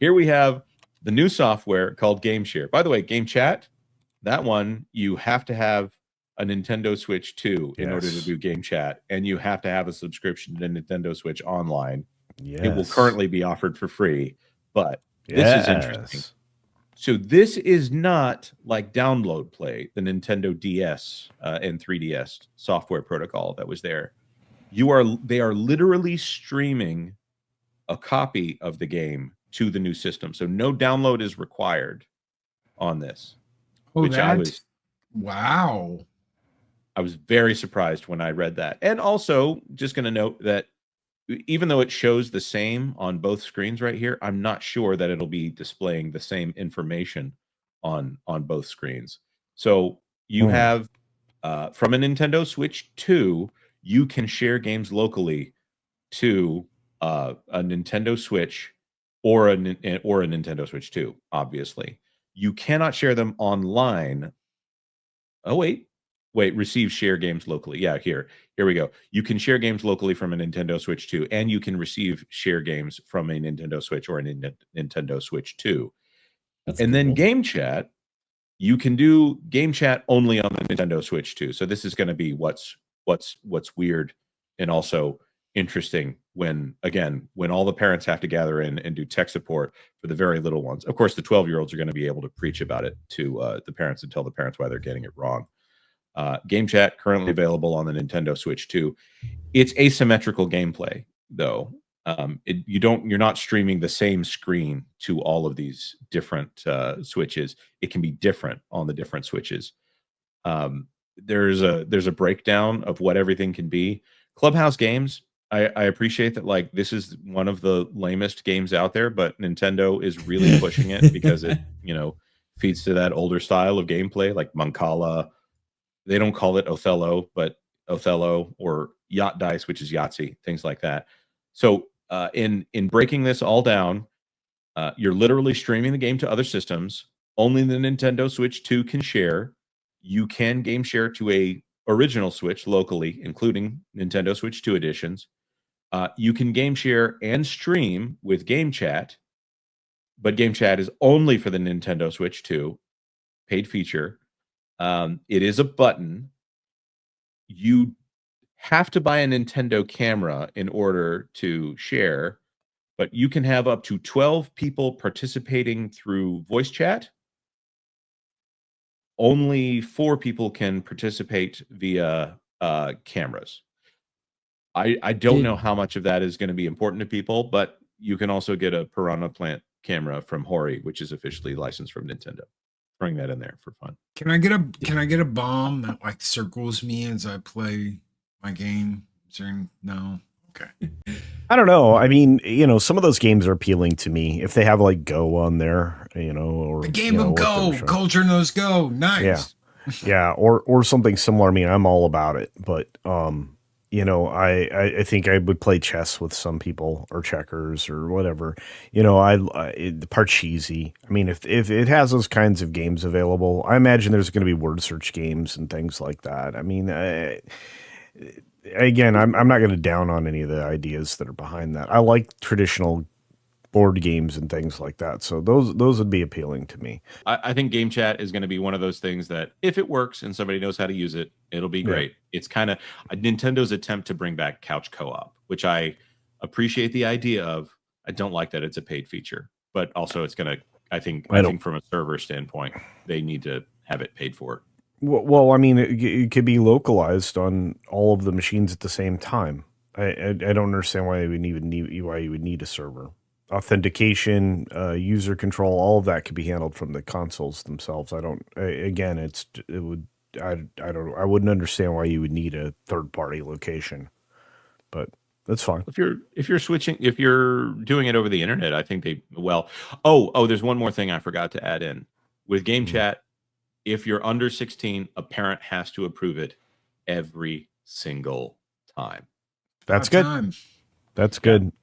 here we have the new software called GameShare. By the way, Game Chat, that one, you have to have a Nintendo Switch 2 in order to do Game Chat, and you have to have a subscription to Nintendo Switch Online. It will currently be offered for free, but this is interesting. So this is not like Download Play, the Nintendo DS and 3DS software protocol that was there. They are literally streaming a copy of the game to the new system. So no download is required on this. Oh, wow. I was very surprised when I read that. And also, just going to note that even though it shows the same on both screens right here, I'm not sure that it'll be displaying the same information on both screens. So you have, from a Nintendo Switch 2, you can share games locally to a Nintendo Switch or a Nintendo Switch 2, obviously. You cannot share them online. Oh, wait, receive share games locally. Yeah, here we go. You can share games locally from a Nintendo Switch 2, and you can receive share games from a Nintendo Switch or a Nintendo Switch 2. Then Game Chat, you can do Game Chat only on the Nintendo Switch 2. So this is going to be what's weird and also interesting when all the parents have to gather in and do tech support for the very little ones. Of course, the 12-year-olds are going to be able to preach about it to the parents and tell the parents why they're getting it wrong. Game Chat currently available on the Nintendo Switch 2. It's asymmetrical gameplay, though. You're not streaming the same screen to all of these different switches. It can be different on the different switches. There's a breakdown of what everything can be. Clubhouse games, I appreciate that. Like, this is one of the lamest games out there, but Nintendo is really pushing it because it feeds to that older style of gameplay, like Mancala. They don't call it Othello, but Othello, or Yacht Dice, which is Yahtzee, things like that. So in breaking this all down, you're literally streaming the game to other systems. Only the Nintendo Switch 2 can share. You can game share to a original Switch locally, including Nintendo Switch 2 editions. You can game share and stream with Game Chat, but Game Chat is only for the Nintendo Switch 2 paid feature. It is a button. You have to buy a Nintendo camera in order to share, but you can have up to 12 people participating through voice chat. Only 4 people can participate via cameras. I don't know how much of that is going to be important to people, but you can also get a Piranha Plant camera from Hori, which is officially licensed from Nintendo. Throwing that in there for fun. Can I get a bomb that like circles me as I play my game? No. Okay. I don't know. I mean, some of those games are appealing to me. If they have like Go on there, or the game of Go, Culture Knows Go. Nice. Yeah. Or something similar. I mean, I'm all about it, but I think I would play chess with some people, or checkers, or whatever. The Parcheesi. I mean, if it has those kinds of games available, I imagine there's going to be word search games and things like that. I mean, again, I'm not going to down on any of the ideas that are behind that. I like traditional board games and things like that, so those would be appealing to me. I think Game Chat is going to be one of those things that if it works and somebody knows how to use it, it'll be great. Yeah. It's kind of Nintendo's attempt to bring back couch co-op, which I appreciate the idea of. I don't like that it's a paid feature, but also it's going to, I think from a server standpoint, they need to have it paid for. Well, I mean, it could be localized on all of the machines at the same time. I don't understand why you would need a server. Authentication, user control, all of that could be handled from the consoles themselves. I wouldn't understand why you would need a third party location, but that's fine. If you're doing it over the internet, I think there's one more thing I forgot to add in with Game Chat. If you're under 16, a parent has to approve it every single time. That's good. That's good.